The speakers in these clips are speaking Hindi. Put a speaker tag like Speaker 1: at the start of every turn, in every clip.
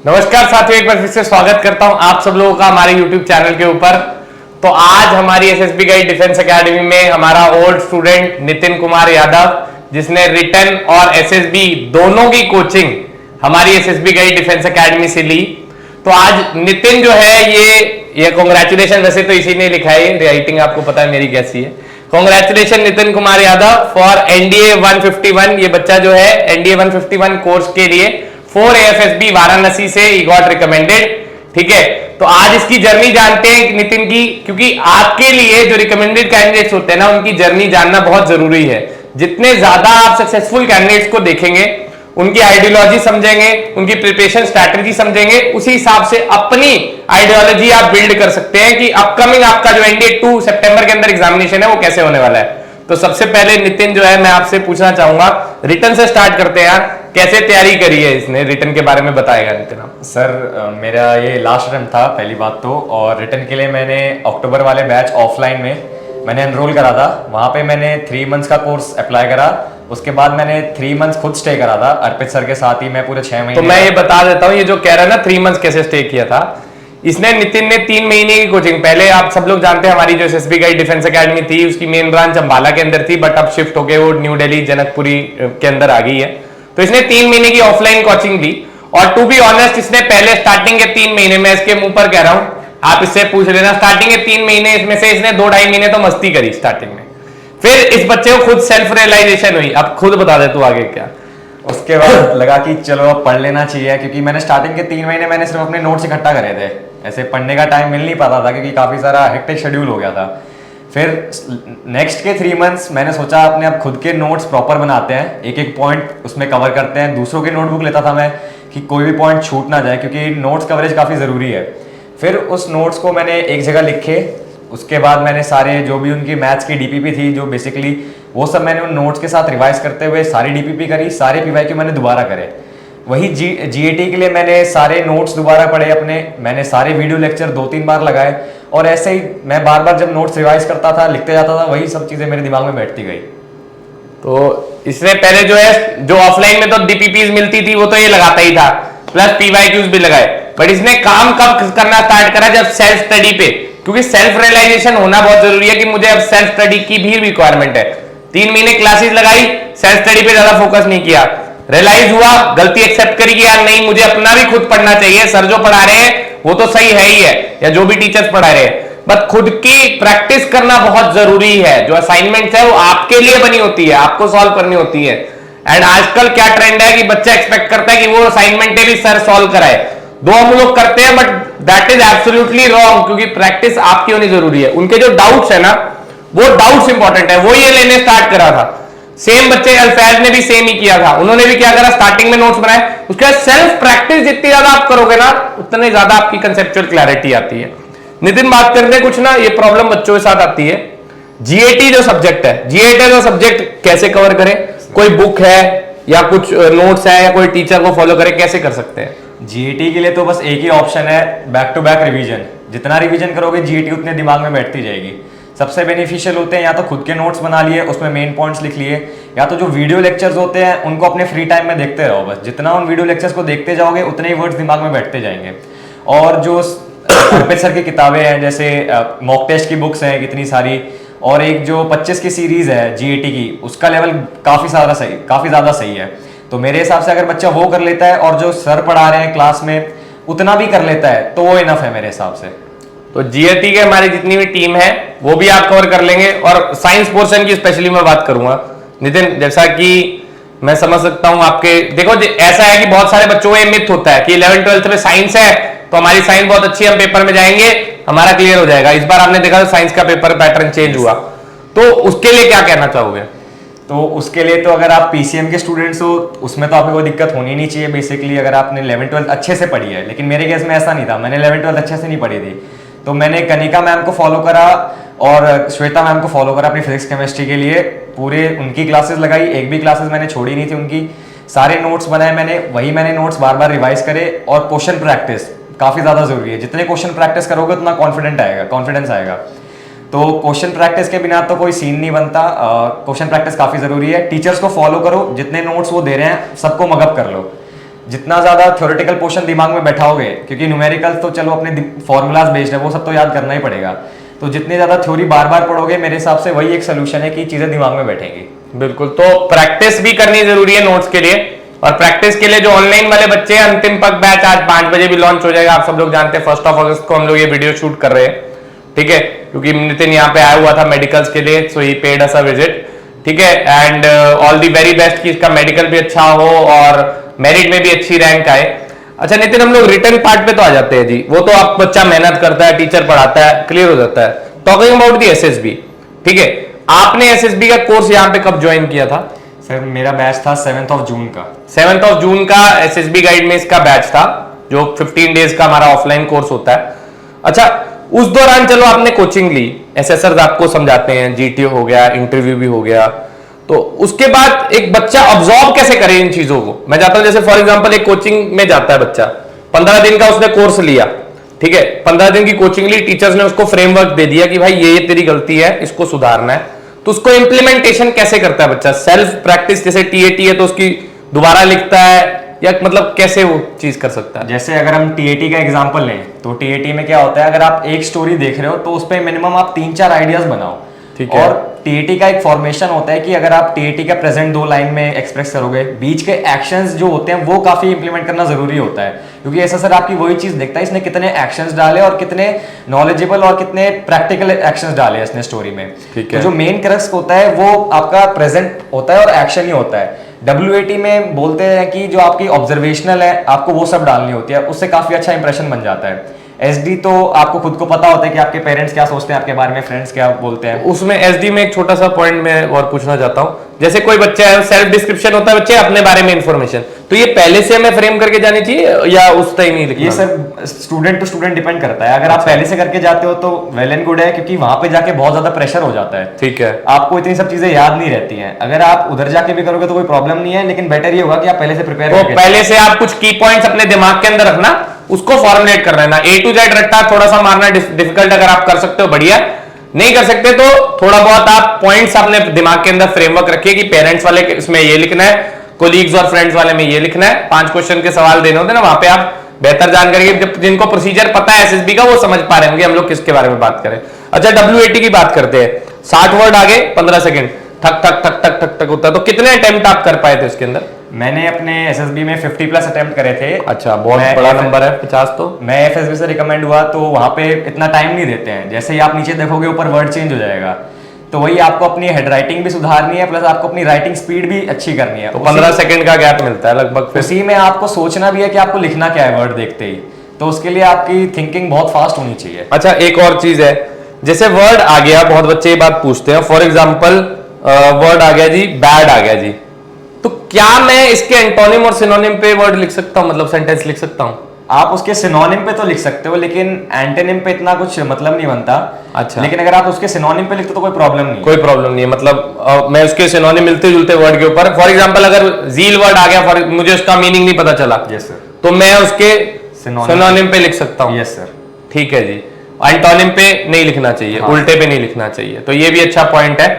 Speaker 1: नमस्कार साथियों, एक बार फिर से स्वागत करता हूं आप सब लोगों का हमारे YouTube चैनल के ऊपर। तो आज हमारी एसएसबी गाइड डिफेंस एकेडमी में हमारा ओल्ड स्टूडेंट नितिन कुमार यादव, जिसने रिटन और एसएसबी दोनों की कोचिंग हमारी एसएसबी गाइड डिफेंस एकेडमी से ली। तो आज नितिन जो है ये कॉन्ग्रेचुलेशन, वैसे तो इसी ने लिखा है, राइटिंग आपको पता है मेरी कैसी है। Congratulation Nitin Kumar Yadav for NDA 151। ये बच्चा जो है एनडीए 151 कोर्स के लिए 4 AFSB वाराणसी से ही गॉट रिकमेंडेड। ठीक है, तो आज इसकी जर्नी जानते हैं नितिन की, क्योंकि आपके लिए जो रिकमेंडेड कैंडिडेट्स होते हैं ना, उनकी जर्नी जानना बहुत जरूरी है। जितने ज्यादा आप सक्सेसफुल कैंडिडेट्स को देखेंगे, उनकी आइडियोलॉजी समझेंगे, उनकी प्रिपरेशन स्ट्रैटेजी समझेंगे, उसी हिसाब से अपनी आइडियोलॉजी आप बिल्ड कर सकते हैं कि अपकमिंग आपका जो एनडीए 2 सितंबर के अंदर एग्जामिनेशन है वो कैसे होने वाला है। तो सबसे पहले नितिन जो है, मैं आपसे पूछना चाहूंगा, रिटन से स्टार्ट करते हैं यार। कैसे तैयारी करी है इसने, रिटन के बारे में बताएगा नितिन आप।
Speaker 2: सर मेरा ये लास्ट अटेम्प्ट था पहली बात तो, और रिटन के लिए मैंने अक्टूबर वाले बैच ऑफलाइन में मैंने एनरोल करा था। वहाँ पे मैंने 3 मंथ्स का कोर्स अप्लाई करा। उसके बाद मैंने 3 मंथ्स खुद स्टे करा था अर्पित सर के साथ ही। मैं पूरे 6 महीने,
Speaker 1: तो मैं ये बता देता हूँ, ये जो कह रहा है ना 3 मंथ्स कैसे स्टे किया था, इसने नितिन ने 3 महीने की कोचिंग, पहले आप सब लोग जानते हैं हमारी जो एसएसबी गाइड डिफेंस एकेडमी थी उसकी मेन ब्रांच अंबाला के अंदर थी, बट अब शिफ्ट होके वो न्यू दिल्ली जनकपुरी के अंदर आ गई है। तो इसने 3 महीने की ऑफलाइन कोचिंग ली, और टू बी ऑनेस्ट इसने पहले स्टार्टिंग के 3 महीने में, इसके मुंह पर कह रहा हूं, आप इससे पूछ लेना, स्टार्टिंग के 3 महीने इसमें से इसने 2-2.5 महीने तो मस्ती करी स्टार्टिंग में। फिर इस बच्चे को खुद सेल्फ रियलाइजेशन हुई। अब खुद बता दे तू आगे क्या।
Speaker 2: उसके बाद लगा कि चलो अब पढ़ लेना चाहिए, क्योंकि मैंने स्टार्टिंग के 3 महीने मैंने सिर्फ अपने नोट्स इकट्ठा करे थे। ऐसे पढ़ने का टाइम मिल नहीं पाता था क्योंकि काफ़ी सारा हेक्टिक शेड्यूल हो गया था। फिर नेक्स्ट के 3 मंथ्स मैंने सोचा अपने अब खुद के नोट्स प्रॉपर बनाते हैं, एक एक पॉइंट उसमें कवर करते हैं। दूसरों की नोटबुक लेता था मैं कि कोई भी पॉइंट छूट ना जाए, क्योंकि नोट्स कवरेज काफ़ी ज़रूरी है। फिर उस नोट्स को मैंने एक जगह लिखे। उसके बाद मैंने सारे जो भी उनकी मैथ्स की डीपीपी थी, जो बेसिकली वो सब मैंने उन नोट्स के साथ रिवाइज करते हुए सारी डीपीपी करी, सारे पीवाईक्यू मैंने दोबारा करे। वही जीएटी के लिए मैंने सारे नोट्स दोबारा पढ़े अपने, मैंने सारे वीडियो लेक्चर 2-3 बार लगाए, और ऐसे ही मैं बार बार जब नोट्स रिवाइज करता था, लिखते जाता था, वही सब चीज़ें मेरे दिमाग में बैठती गई।
Speaker 1: तो इसने पहले जो है, जो ऑफलाइन में तो डीपीपीज मिलती थी वो तो ये लगाता ही था, प्लस पीवाईक्यूज भी लगाए, बट इसने काम कब करना स्टार्ट करा, जब सेल्फ स्टडी पे, क्योंकि सेल्फ रियलाइजेशन होना बहुत जरूरी है कि मुझे अब सेल्फ स्टडी की भी रिक्वायरमेंट है। 3 महीने क्लासेस लगाई, सेल्फ स्टडी पे ज्यादा फोकस नहीं किया, रियलाइज हुआ, गलती एक्सेप्ट करी कि यार नहीं, मुझे अपना भी खुद पढ़ना चाहिए, सर जो पढ़ा रहे हैं वो तो सही है ही है, या जो भी टीचर्स पढ़ा रहे हैं, बट खुद की प्रैक्टिस करना बहुत जरूरी है। जो असाइनमेंट है वो आपके लिए बनी होती है, आपको सॉल्व करनी होती है। एंड आजकल क्या ट्रेंड है कि बच्चा एक्सपेक्ट करता है कि वो असाइनमेंट भी सर सॉल्व कराए। 2 हम लोग करते हैं, but that is absolutely wrong, क्योंकि प्रैक्टिस आपकी होनी जरूरी है। उनके जो डाउट्स है ना, वो डाउट्स इंपॉर्टेंट है, वो ये लेने स्टार्ट करा था। सेम बच्चे अल्फैज ने भी सेम ही किया था। उन्होंने भी क्या करा, स्टार्टिंग में नोट्स बनाए, उसके बाद सेल्फ प्रैक्टिस जितनी ज्यादा आप करोगे ना, उतने ज्यादा आपकी कंसेप्चुअल क्लैरिटी आती है। नितिन बात करते हैं कुछ ना, ये प्रॉब्लम बच्चों के साथ आती है, जीएटी जो सब्जेक्ट है, जीएटी जो सब्जेक्ट कैसे कवर करें, कोई बुक है या कुछ नोट्स है या कोई टीचर को फॉलो करें, कैसे कर सकते हैं?
Speaker 2: जीएटी के लिए तो बस एक ही ऑप्शन है, बैक टू बैक रिवीजन। जितना रिवीजन करोगे जीएटी उतने दिमाग में बैठती जाएगी। सबसे बेनिफिशियल होते हैं या तो खुद के नोट्स बना लिए, उसमें मेन पॉइंट्स लिख लिए, या तो जो वीडियो लेक्चर्स होते हैं उनको अपने फ्री टाइम में देखते रहो। बस जितना उन वीडियो लेक्चर्स को देखते जाओगे उतने ही वर्ड्स दिमाग में बैठते जाएंगे। और जो अर्पित सर की किताबें हैं, जैसे मॉक टेस्ट की बुक्स हैं कितनी सारी, और एक जो 25 की सीरीज है जीएटी की, उसका लेवल काफ़ी ज़्यादा सही है। तो मेरे हिसाब से अगर बच्चा वो कर लेता है और जो सर पढ़ा रहे हैं क्लास में उतना भी कर लेता है, तो वो इनफ है मेरे हिसाब से।
Speaker 1: तो जीएटी के हमारी जितनी भी टीम है वो भी आप कवर कर लेंगे, और साइंस पोर्शन की स्पेशली मैं बात करूंगा। नितिन, जैसा कि मैं समझ सकता हूं आपके, देखो ऐसा है कि बहुत सारे बच्चों को ये मिथ होता है कि 11th-12th में साइंस है तो हमारी साइंस बहुत अच्छी है, हम पेपर में जाएंगे हमारा क्लियर हो जाएगा। इस बार आपने देखा साइंस का पेपर पैटर्न चेंज हुआ, तो उसके लिए क्या कहना चाहोगे?
Speaker 2: तो उसके लिए तो अगर आप पीसीएम के स्टूडेंट्स हो, उसमें तो आपको कोई दिक्कत होनी नहीं चाहिए बेसिकली, अगर आपने 11th-12th अच्छे से पढ़ी है। लेकिन मेरे केस में ऐसा नहीं था, मैंने 11th-12th अच्छे से नहीं पढ़ी थी, तो मैंने कनिका मैम को फॉलो करा और श्वेता मैम को फॉलो करा अपनी फिजिक्स केमिस्ट्री के लिए। पूरे उनकी क्लासेस लगाई, एक भी क्लासेस मैंने छोड़ी नहीं थी उनकी। सारे नोट्स बनाए मैंने, वही मैंने नोट्स बार बार रिवाइज करे। और क्वेश्चन प्रैक्टिस काफ़ी ज़्यादा ज़रूरी है, जितने क्वेश्चन प्रैक्टिस करोगे उतना कॉन्फिडेंस आएगा। तो क्वेश्चन प्रैक्टिस के बिना तो कोई सीन नहीं बनता। क्वेश्चन प्रैक्टिस काफ़ी ज़रूरी है। टीचर्स को फॉलो करो, जितने नोट्स वो दे रहे हैं सबको मगअप कर लो। जितना ज्यादा थ्योरेटिकल पोर्शन दिमाग में बैठाओगे, क्योंकि न्यूमेरिकल तो चलो अपने फॉर्मूलाज बेस्ड है, वो सब तो याद करना ही पड़ेगा, तो जितनी ज्यादा थ्योरी बार बार पढ़ोगे मेरे हिसाब से वही एक सोल्यूशन है कि चीजें दिमाग में बैठेंगी।
Speaker 1: बिल्कुल, तो प्रैक्टिस भी करनी जरूरी है नोट्स के लिए, और प्रैक्टिस के लिए जो ऑनलाइन वाले बच्चे हैं, अंतिम पक बैच आज 5 बजे भी लॉन्च हो जाएगा। आप सब लोग जानते हैं 1 अगस्त को हम लोग ये वीडियो शूट कर रहे हैं, ठीक है, क्योंकि नितिन यहाँ पे आया हुआ था मेडिकल्स के लिए, सो ही पेड अस अ विजिट, ठीक है। And all the very best कि इसका मेडिकल भी अच्छा हो और मेरिट में भी अच्छी रैंक आए। अच्छा नितिन, हम लोग रिटर्न पार्ट पे तो आ जाते हैं जी, वो तो आप बच्चा मेहनत करता है, टीचर पढ़ाता है, क्लियर हो जाता है। टॉकिंग अबाउट दी एसएसबी, ठीक है, आपने एसएसबी का कोर्स यहाँ पे कब ज्वाइन किया था?
Speaker 2: सर मेरा बैच था 7 जून का।
Speaker 1: 7 जून का एसएसबी गाइड में इसका बैच था, जो 15 डेज का हमारा ऑफलाइन कोर्स होता है। अच्छा, उस दौरान चलो आपने कोचिंग ली, एसएसआर आपको समझाते हैं, जीटीओ हो गया, इंटरव्यू भी हो गया, तो उसके बाद एक बच्चा ऑब्जॉर्व कैसे करे इन चीजों को? मैं चाहता हूं जैसे फॉर एग्जांपल एक कोचिंग में जाता है बच्चा, 15 दिन का उसने कोर्स लिया, ठीक है, 15 दिन की कोचिंग ली, टीचर्स ने उसको फ्रेमवर्क दे दिया कि भाई ये तेरी गलती है, इसको सुधारना है, तो उसको इंप्लीमेंटेशन कैसे करता है बच्चा? सेल्फ प्रैक्टिस, जैसे टीएटी है तो उसकी दोबारा लिखता है, या मतलब कैसे वो चीज कर सकता है?
Speaker 2: जैसे अगर हम टीएटी का एग्जांपल लें तो टीएटी में क्या होता है, अगर आप एक स्टोरी देख रहे हो तो उस पर मिनिमम आप 3-4 आइडियाज बनाओ,
Speaker 1: ठीक है।
Speaker 2: और टीएटी का एक फॉर्मेशन होता है कि अगर आप टीएटी का प्रेजेंट 2 लाइन में एक्सप्रेस करोगे, बीच के एक्शंस जो होते हैं वो काफी इंप्लीमेंट करना जरूरी होता है, क्योंकि ऐसा सर आपकी वही चीज देखता है इसने कितने एक्शंस डाले और कितने नॉलेजेबल और कितने प्रैक्टिकल एक्शंस डाले इसने स्टोरी में।
Speaker 1: ठीक
Speaker 2: तो
Speaker 1: है।
Speaker 2: जो मेन क्रक्स होता है वो आपका प्रेजेंट होता है और एक्शन ही होता है। WAT में बोलते हैं कि जो आपकी ऑब्जर्वेशनल है आपको वो सब डालनी होती है, उससे काफी अच्छा इंप्रेशन बन जाता है। SD तो आपको खुद को पता होता है कि आपके पेरेंट्स क्या सोचते हैं आपके बारे में, फ्रेंड्स क्या बोलते हैं।
Speaker 1: उसमें SD में एक छोटा सा पॉइंट मैं और पूछना चाहता हूं, जैसे कोई बच्चा है, सेल्फ डिस्क्रिप्शन होता है बच्चे अपने बारे में इंफॉर्मेशन, तो ये पहले से हमें फ्रेम करके जानी चाहिए या उस टाइम ही लिखना?
Speaker 2: ये sir student to student depend करता है। अगर आप पहले से करके जाते हो तो वेल एंड गुड है, क्योंकि वहां पे जाके बहुत ज्यादा प्रेशर हो जाता है,
Speaker 1: ठीक है,
Speaker 2: आपको इतनी सब चीजें याद नहीं रहती हैं। अगर आप उधर जाके भी करोगे तो कोई प्रॉब्लम नहीं है, लेकिन बेटर ये होगा कि आप पहले से प्रिपेयर
Speaker 1: तो पहले से आप कुछ की पॉइंट्स अपने दिमाग के अंदर रखना, उसको फॉर्मुलेट कर लेना। A to Z रट्टा थोड़ा सा मारना डिफिकल्ट, अगर आप कर सकते हो बढ़िया, नहीं कर सकते तो थोड़ा बहुत आप पॉइंट्स अपने दिमाग के अंदर फ्रेमवर्क रखिए कि पेरेंट्स वाले इसमें ये लिखना है, कोलीग्स और फ्रेंड्स वाले में ये लिखना है, 5 क्वेश्चन के सवाल देने होते हैं ना, वहां पे आप बेहतर जानकारी, जब जिनको प्रोसीजर पता है एसएसबी का वो समझ पा रहे होंगे हम लोग किसके बारे में बात करें। अच्छा, WAT की बात करते हैं, 60 वर्ड आगे 15 सेकंड, ठक ठक ठक ठक ठक ठक होता है, तो कितने अटेम्प्ट आप कर पाए थे उसके अंदर?
Speaker 2: मैंने अपने एसएसबी में 50+ अटेम्प्ट करे थे।
Speaker 1: अच्छा, बहुत बड़ा नंबर है 50। तो
Speaker 2: मैं एफएसबी से रिकमेंड हुआ तो वहां पे इतना टाइम नहीं देते हैं, जैसे ही आप नीचे देखोगे ऊपर वर्ड चेंज हो जाएगा, तो वही आपको अपनी हेड राइटिंग भी सुधारनी है, प्लस आपको अपनी राइटिंग स्पीड भी अच्छी करनी है।
Speaker 1: तो 15 सेकंड का गैप मिलता है लगभग, फिर
Speaker 2: उसी में आपको सोचना भी है कि आपको लिखना क्या है वर्ड देखते ही, तो उसके लिए आपकी थिंकिंग बहुत फास्ट होनी चाहिए।
Speaker 1: अच्छा, एक और चीज है, जैसे वर्ड आ गया, बहुत बच्चे ये बात पूछते हैं, फॉर एग्जाम्पल वर्ड आ गया जी, बैड आ गया जी, तो क्या मैं इसके एंटोनिम और सिनोनिम पे वर्ड लिख सकता हूं, मतलब सेंटेंस लिख सकता हूं?
Speaker 2: आप उसके सिनोनिम पे तो लिख सकते हो, लेकिन एंटोनिम पे इतना कुछ मतलब नहीं बनता।
Speaker 1: अच्छा।
Speaker 2: लेकिन अगर आप उसके सिनोनिम पे लिखते हो तो कोई प्रॉब्लम नहीं है।
Speaker 1: कोई प्रॉब्लम नहीं है, मतलब मैं उसके सिनोनिम मिलते जुलते वर्ड के ऊपर, फॉर एग्जांपल अगर जील वर्ड आ गया, मुझे उसका मीनिंग नहीं पता चला,
Speaker 2: यस सर,
Speaker 1: तो मैं उसके
Speaker 2: Synonym
Speaker 1: सिनोनिम पे लिख सकता हूँ।
Speaker 2: यस सर,
Speaker 1: ठीक है जी, एंटोनिम पे नहीं लिखना चाहिए,
Speaker 2: हाँ।
Speaker 1: उल्टे पे नहीं लिखना चाहिए, तो ये भी अच्छा पॉइंट है।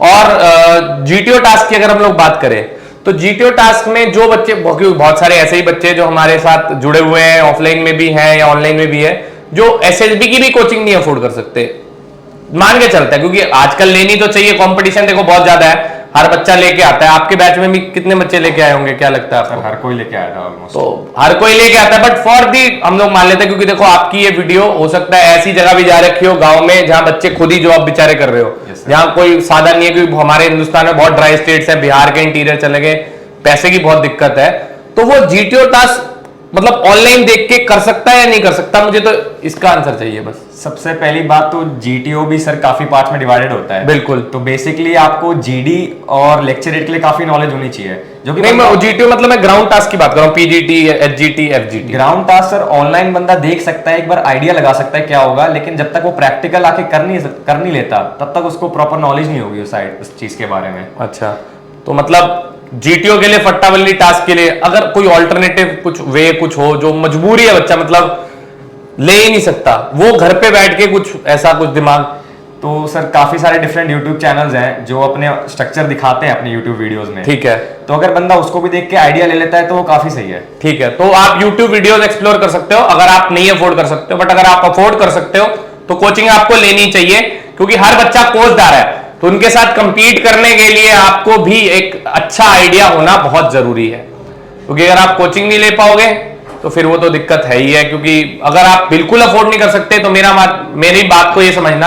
Speaker 1: और जीटीओ टास्क की अगर हम लोग बात करें तो जीटीओ टास्क में जो बच्चे, बहुत सारे ऐसे ही बच्चे जो हमारे साथ जुड़े हुए हैं, ऑफलाइन में भी हैं या ऑनलाइन में भी है, जो एसएसबी की भी कोचिंग नहीं अफोर्ड कर सकते, मान के चलता है, क्योंकि आजकल लेनी तो चाहिए, कंपटीशन देखो बहुत ज्यादा है, हर बच्चा लेके आता है। आपके बैच में भी कितने बच्चे लेके आए होंगे, क्या लगता है आपको?
Speaker 2: हर कोई लेके आया था ऑलमोस्ट।
Speaker 1: तो हर कोई लेके आता है, बट फॉर दी हम लोग मान लेते हैं, क्योंकि देखो आपकी ये वीडियो हो सकता है ऐसी जगह भी जा रखी हो, गांव में, जहां बच्चे खुद ही जॉब बेचारे कर रहे हो, जहां कोई साधन नहीं है, क्योंकि हमारे हिंदुस्तान में बहुत ड्राई स्टेट्स है, बिहार के इंटीरियर चले गए, पैसे की बहुत दिक्कत है, तो वो जीटीओ टास्क मतलब ऑनलाइन देख के कर सकता है या नहीं कर सकता? मुझे तो इसका आंसर चाहिए बस।
Speaker 2: सबसे पहली बात तो जीटीओ भी सर काफी पार्ट में डिवाइडेड होता है।
Speaker 1: बिल्कुल।
Speaker 2: तो बेसिकली आपको जीडी और लेक्चरेट के लिए काफी नॉलेज होनी चाहिए, जो कि
Speaker 1: नहीं, मैं जीटीओ मतलब मैं ग्राउंड टास्क की बात कर रहा हूँ, PGT, HGT, FGT.
Speaker 2: Ground task sir online बंदा देख सकता है, एक बार आइडिया लगा सकता है क्या होगा, लेकिन जब तक वो प्रैक्टिकल आके कर नहीं लेता तब तक उसको प्रॉपर नॉलेज नहीं होगी उस चीज के बारे में।
Speaker 1: अच्छा, तो मतलब जीटीओ के लिए, फट्टावल्ली टास्क के लिए अगर कोई ऑल्टरनेटिव कुछ वे कुछ हो, जो मजबूरी है बच्चा मतलब ले ही नहीं सकता, वो घर पे बैठ के कुछ ऐसा कुछ दिमाग
Speaker 2: तो सर काफी सारे डिफरेंट यूट्यूब चैनल्स हैं जो अपने स्ट्रक्चर दिखाते हैं अपने यूट्यूब वीडियोस में।
Speaker 1: ठीक है,
Speaker 2: तो अगर बंदा उसको भी देख के आइडिया ले लेता है तो वो काफी सही है।
Speaker 1: ठीक है, तो आप YouTube वीडियोस एक्सप्लोर कर सकते हो अगर आप नहीं अफोर्ड कर सकते हो, बट अगर आप अफोर्ड कर सकते हो तो कोचिंग आपको लेनी चाहिए, क्योंकि हर बच्चा कोचदार है, तो उनके साथ कंपीट करने के लिए आपको भी एक अच्छा आइडिया होना बहुत जरूरी है। क्योंकि अगर आप कोचिंग नहीं ले पाओगे तो फिर वो तो दिक्कत है ही है, क्योंकि अगर आप बिल्कुल अफोर्ड नहीं कर सकते तो मेरी बात को ये समझना,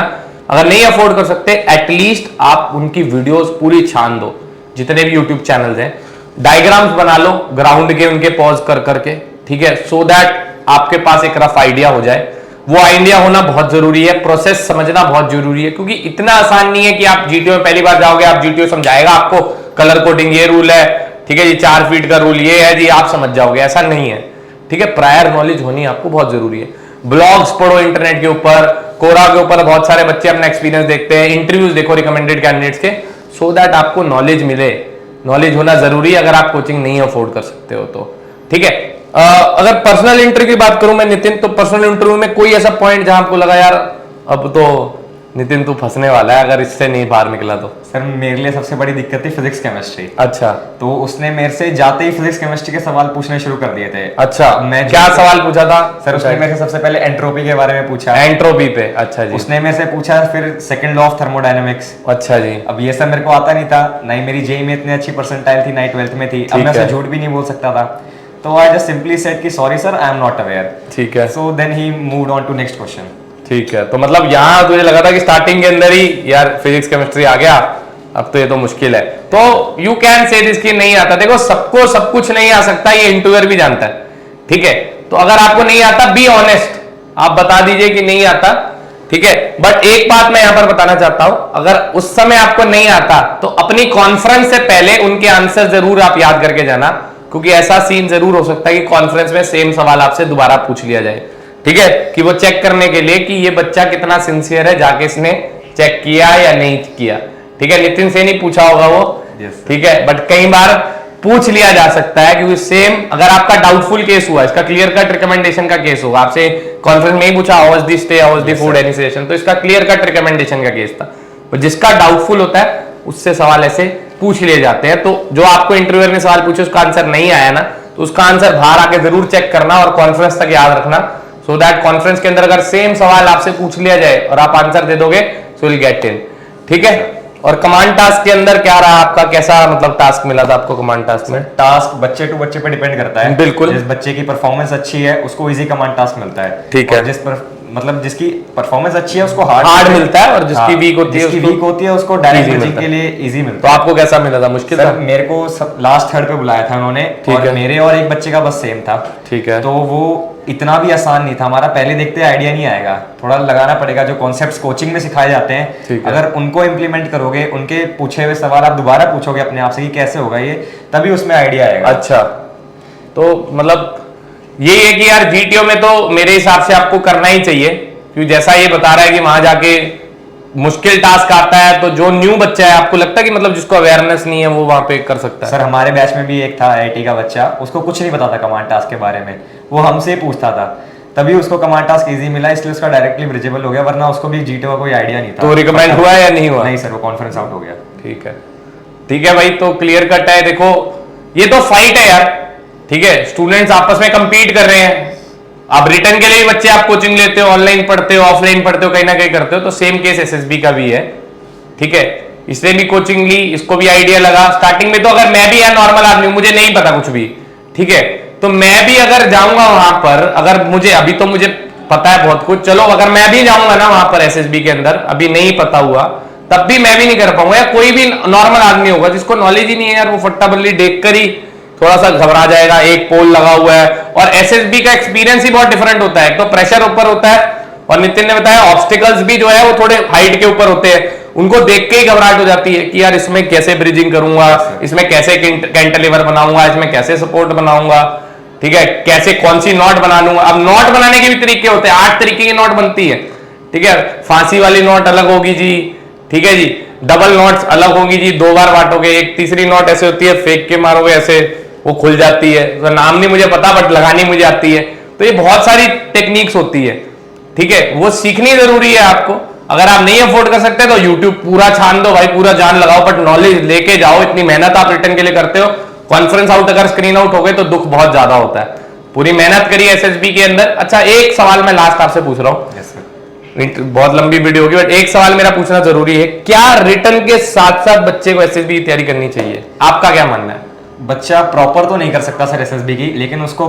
Speaker 1: अगर नहीं अफोर्ड कर सकते एटलीस्ट आप उनकी वीडियोस पूरी छान दो, जितने भी यूट्यूब चैनल्स हैं, डायग्राम्स बना लो ग्राउंड के उनके पॉज कर करके, ठीक है, सो दैट आपके पास एक रफ आइडिया हो जाए। वो आइडिया होना बहुत जरूरी है, प्रोसेस समझना बहुत जरूरी है, क्योंकि इतना आसान नहीं है कि आप जीटीओ में पहली बार जाओगे, आप जीटीओ समझाएगा आपको कलर कोडिंग ये रूल है, ठीक है जी, 4 फीट का रूल ये है जी, आप समझ जाओगे, ऐसा नहीं है, ठीक है। प्रायर नॉलेज होनी आपको बहुत जरूरी है। ब्लॉग्स पढ़ो इंटरनेट के ऊपर, कोरा के ऊपर बहुत सारे बच्चे अपना एक्सपीरियंस देखते हैं, इंटरव्यूज देखो रिकमेंडेड कैंडिडेट्स के, सो दैट आपको नॉलेज मिले। नॉलेज होना जरूरी है अगर आप कोचिंग नहीं अफोर्ड कर सकते हो तो, ठीक है। अगर पर्सनल इंटरव्यू की बात करूं मैं नितिन, तो पर्सनल इंटरव्यू में कोई ऐसा पॉइंट जहां आपको लगा यार अब तो नितिन तू फंसने वाला है अगर इससे नहीं बाहर निकला तो?
Speaker 2: सर मेरे लिए सबसे बड़ी दिक्कत थी फिजिक्स केमिस्ट्री।
Speaker 1: अच्छा,
Speaker 2: तो उसने मेरे से जाते ही फिजिक्स केमिस्ट्री के सवाल पूछने शुरू कर दिए थे।
Speaker 1: अच्छा,
Speaker 2: मैं
Speaker 1: क्या सवाल पूछा था?
Speaker 2: सर उसने मेरे से सबसे पहले एंट्रोपी के बारे में पूछा।
Speaker 1: एंट्रोपी पे? अच्छा जी।
Speaker 2: उसने मेरे से पूछा फिर सेकंड लॉ ऑफ थर्मोडायनेमिक्स।
Speaker 1: अच्छा जी।
Speaker 2: अब ये सब मेरे को आता नहीं था, ना ही मेरी जेईई में इतनी अच्छी परसेंटाइल थी, ना ही 12th में थी। अब मैं उसे झूठ भी नहीं बोल सकता था, तो आई जस्ट सिंपली सेड कि sorry sir I am not aware.
Speaker 1: ठीक है।
Speaker 2: So then he moved on to next question.
Speaker 1: ठीक है, तो मतलब यहाँ तुझे लगा था कि स्टार्टिंग के अंदर ही यार फिजिक्स केमिस्ट्री आ गया, अब तो ये तो मुश्किल है, तो यू कैन से दिस कि नहीं आता। देखो सबको सब कुछ नहीं आ सकता, ये इंटरव्यूअर भी जानता है, ठीक है। तो अगर आपको नहीं आता बी ऑनेस्ट, आप बता दीजिए कि नहीं आता, ठीक है। बट एक बात मैं यहां पर बताना चाहता हूं, अगर उस समय आपको नहीं आता तो अपनी कॉन्फ्रेंस से पहले उनके आंसर जरूर आप याद करके जाना, क्योंकि ऐसा सीन जरूर हो सकता है कि कॉन्फ्रेंस में सेम सवाल आपसे दोबारा पूछ लिया जाए, ठीक है, कि वो चेक करने के लिए कि ये बच्चा कितना सिंसियर है, जाके इसने चेक किया या नहीं किया, ठीक है। नितिन से नहीं पूछा होगा वो, ठीक है, बट कई बार पूछ लिया जा सकता है, क्योंकि सेम अगर आपका डाउटफुल केस हुआ, इसका क्लियर कट रिकमेंडेशन का केस होगा, आपसे कॉन्फ्रेंस में ही पूछा how was the stay, how was the food any session, तो इसका क्लियर कट रिकमेंडेशन का केस था। तो जिसका डाउटफुल होता है उससे सवाल ऐसे पूछ लिए जाते हैं, तो जो आपको इंटरव्यूअर ने सवाल पूछे उसका आंसर नहीं आया ना, तो उसका आंसर बाहर आके जरूर चेक करना और कॉन्फ्रेंस तक याद रखना, सो दैट कॉन्फ्रेंस के अंदर अगर सेम सवाल आपसे पूछ लिया जाए और आप आंसर दे दोगे सो विल गेट इन, ठीक है। और कमांड टास्क के अंदर क्या रहा आपका, कैसा मतलब टास्क मिला था आपको कमांड टास्क में?
Speaker 2: टास्क बच्चे टू बच्चे पे डिपेंड करता है,
Speaker 1: बिल्कुल।
Speaker 2: जिस बच्चे की परफॉर्मेंस अच्छी है उसको इजी कमांड टास्क मिलता है,
Speaker 1: ठीक है।
Speaker 2: जिस पर मतलब जिसकी परफॉर्मेंस अच्छी है उसको हार्ड
Speaker 1: मिलता है, और जिसकी वीक होती है
Speaker 2: जिसकी वीक होती है उसको डायरेक्ट ब्रिजिंग के लिए इजी मिलता है।
Speaker 1: तो आपको कैसा मिला था? मुश्किल था?
Speaker 2: मेरे को लास्ट थर्ड पे बुलाया था उन्होंने, और मेरे और एक बच्चे का बस सेम था,
Speaker 1: ठीक है।
Speaker 2: तो वो इतना भी आसान नहीं था हमारा, पहले देखते आइडिया नहीं आएगा, थोड़ा लगाना पड़ेगा। जो कॉन्सेप्ट्स कोचिंग में सिखाए जाते हैं अगर उनको इम्प्लीमेंट करोगे, उनके पूछे हुए सवाल आप दोबारा पूछोगे अपने आप से कि कैसे होगा ये, तभी उसमें आइडिया आएगा।
Speaker 1: अच्छा, तो मतलब ये है कि यार जीटीओ में तो मेरे हिसाब से आपको करना ही चाहिए, क्योंकि जैसा ये बता रहा है कि वहां जाके मुश्किल टास्क आता है, तो जो न्यू बच्चा है आपको लगता है कि मतलब जिसको अवेयरनेस नहीं है वो वहां पे कर सकता है?
Speaker 2: सर हमारे बैच में भी एक था आईआईटी का बच्चा, उसको कुछ नहीं पता था कमांड टास्क के बारे में, वो हमसे पूछता था, तभी उसको कमांड टास्क इजी मिला, इसलिए उसका डायरेक्टली ब्रिजेबल हो गया, वरना उसको भी जीटीओ का कोई आइडिया नहीं था।
Speaker 1: तो रिकमेंड हुआ या नहीं हुआ?
Speaker 2: नहीं सर, वो कॉन्फ्रेंस आउट हो गया।
Speaker 1: ठीक है, ठीक है भाई, तो क्लियर कट है। देखो ये तो फाइट है यार, ठीक है, स्टूडेंट्स आपस में compete कर रहे हैं। अब रिटर्न के लिए बच्चे आप कोचिंग लेते हो, ऑनलाइन पढ़ते हो, ऑफलाइन पढ़ते हो, कहीं ना कहीं करते हो, तो सेम केस एसएसबी का भी है, ठीक है। इसने भी कोचिंग ली, इसको भी आइडिया लगा स्टार्टिंग में। तो अगर मैं भी यार नॉर्मल आदमी, मुझे नहीं पता कुछ भी, ठीक है, तो मैं भी अगर जाऊंगा वहां पर, अगर मुझे अभी तो मुझे पता है बहुत कुछ, चलो अगर मैं भी जाऊंगा ना वहां पर एसएसबी के अंदर, अभी नहीं पता हुआ, तब भी मैं भी नहीं कर पाऊंगा। या कोई भी नॉर्मल आदमी होगा जिसको नॉलेज ही नहीं है यार, वो फट्टा बल्ली देखकर ही थोड़ा सा घबरा जाएगा। एक पोल लगा हुआ है, और एसएसबी का एक्सपीरियंस ही बहुत डिफरेंट होता है। तो प्रेशर ऊपर होता है, और नितिन ने बताया ऑब्स्टिकल्स भी जो है वो थोड़े हाइट के ऊपर होते हैं, उनको देख के ही घबराहट हो जाती है कि यार इसमें कैसे ब्रिजिंग करूंगा, इसमें कैसे कैंटिलीवर बनाऊंगा, इसमें कैसे सपोर्ट बनाऊंगा, ठीक है, कैसे कौन सी नॉट बना लूंगा। अब नॉट बनाने के भी तरीके होते हैं, 8 तरीके की नॉट बनती है, ठीक है। फांसी वाली नॉट अलग होगी जी, ठीक है जी, डबल नॉट्स अलग होगी जी, 2 बार बांटोगे। एक तीसरी नॉट ऐसे होती है, फेंक के मारोगे ऐसे, वो खुल जाती है, तो नाम नहीं मुझे पता बट लगानी मुझे आती है। तो ये बहुत सारी टेक्निक्स होती है, ठीक है, वो सीखनी जरूरी है आपको। अगर आप नहीं अफोर्ड कर सकते तो यूट्यूब पूरा छान दो भाई, पूरा जान लगाओ, बट नॉलेज लेके जाओ। इतनी मेहनत आप रिटर्न के लिए करते हो, कॉन्फ्रेंस आउट अगर स्क्रीन आउट हो गए तो दुख बहुत ज्यादा होता है। पूरी मेहनत करिए एसएसबी के अंदर। अच्छा, एक सवाल मैं लास्ट आपसे पूछ रहा हूँ,
Speaker 2: यस सर।
Speaker 1: बहुत लंबी वीडियो होगी, बट एक सवाल मेरा पूछना जरूरी है, क्या रिटर्न के साथ साथ बच्चे को एसएसबी की तैयारी करनी चाहिए? आपका क्या मानना है?
Speaker 2: बच्चा प्रॉपर तो नहीं कर सकता सर एसएसबी की, लेकिन उसको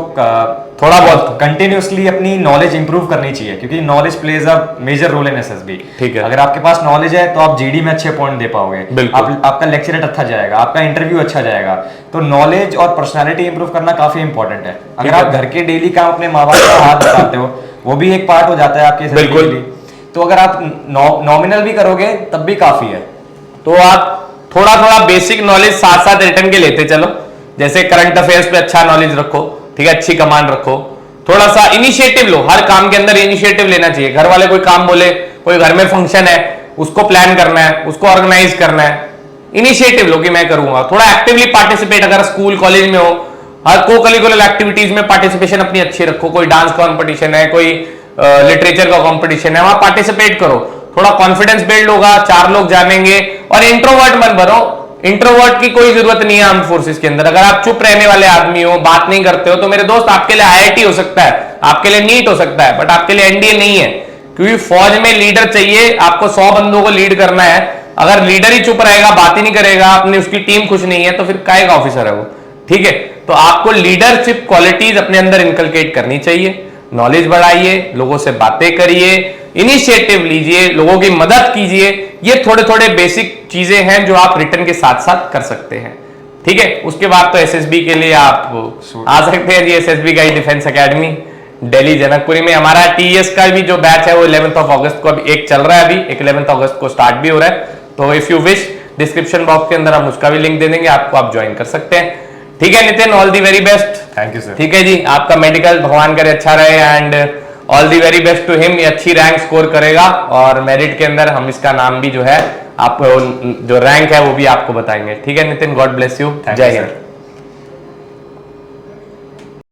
Speaker 1: थोड़ा बहुत
Speaker 2: कंटिन्यूअसली अपनी नॉलेज इंप्रूव करनी चाहिए, क्योंकि knowledge plays a major role in SSB.
Speaker 1: ठीक है।
Speaker 2: अगर आपके पास नॉलेज है तो आप जीडी में अच्छे पॉइंट दे पाओगे,
Speaker 1: बिल्कुल।
Speaker 2: आपका लेक्चर रेट अच्छा जाएगा, आपका इंटरव्यू अच्छा जाएगा। तो नॉलेज और पर्सनालिटी इंप्रूव करना काफी इंपॉर्टेंट है। अगर आप घर के डेली काम अपने माँ बाप का हाथ बताते हो, वो भी एक पार्ट हो जाता है आपके SSB के लिए। तो अगर आप नॉमिनल भी करोगे तब भी काफी है।
Speaker 1: तो आप थोड़ा थोड़ा बेसिक नॉलेज साथ साथ रिटर्न के लेते चलो, जैसे करंट अफेयर्स पे अच्छा नॉलेज रखो, ठीक है, अच्छी कमांड रखो, थोड़ा सा इनिशिएटिव लो, हर काम के अंदर इनिशिएटिव लेना चाहिए। घर वाले कोई काम बोले, कोई घर में फंक्शन है, उसको प्लान करना है, उसको ऑर्गेनाइज करना है, इनिशिएटिव लो कि मैं करूंगा। थोड़ा एक्टिवली पार्टिसिपेट, अगर स्कूल कॉलेज में हो, हर को करिकुलर एक्टिविटीज में पार्टिसिपेशन अपनी अच्छी रखो। कोई डांस कॉम्पिटिशन है, कोई लिटरेचर का कॉम्पिटिशन है, वहां पार्टिसिपेट करो, थोड़ा कॉन्फिडेंस बिल्ड होगा, 4 लोग जानेंगे। और इंट्रोवर्ट मत बनो, इंट्रोवर्ट की कोई जरूरत नहीं है आर्म फोर्सेस के अंदर। अगर आप चुप रहने वाले आदमी हो, बात नहीं करते हो, तो मेरे दोस्त आपके लिए आईआईटी हो सकता है, आपके लिए नीट हो सकता है, बट आपके लिए एनडीए नहीं है, क्योंकि फौज में लीडर चाहिए। आपको 100 बंदों को लीड करना है। अगर लीडर ही चुप रहेगा, बात ही नहीं करेगा, अपनी उसकी टीम खुश नहीं है, तो फिर काय का ऑफिसर है वो? ठीक है, तो आपको लीडरशिप क्वालिटीज अपने अंदर इनकलकेट करनी चाहिए। नॉलेज बढ़ाइए, लोगों से बातें करिए, इनिशिएटिव लीजिए, लोगों की मदद कीजिए। ये थोड़े थोड़े बेसिक चीजें हैं जो आप रिटर्न के साथ साथ कर सकते हैं। ठीक है, उसके बाद तो एसएसबी के लिए आप आ सकते हैं जी, एसएसबी का डिफेंस एकेडमी दिल्ली जनकपुरी में। हमारा टीएस का भी जो बैच है वो 11 अगस्त को अभी एक चल रहा है, अभी एक 11 अगस्त को स्टार्ट भी हो रहा है। तो if you wish, description box के अंदर हम उसका भी लिंक दे देंगे, आपको आप ज्वाइन कर सकते हैं। ठीक है Nitin, all the very best.
Speaker 2: Thank you sir.
Speaker 1: ठीक है जी, आपका मेडिकल भगवान करे अच्छा रहे, and all the very best to him. ये अच्छी रैंक स्कोर करेगा और मेरिट के अंदर हम इसका नाम भी जो है, आपको जो रैंक है वो भी आपको बताएंगे। ठीक है नितिन, गॉड ब्लेस यू, जय हिंद।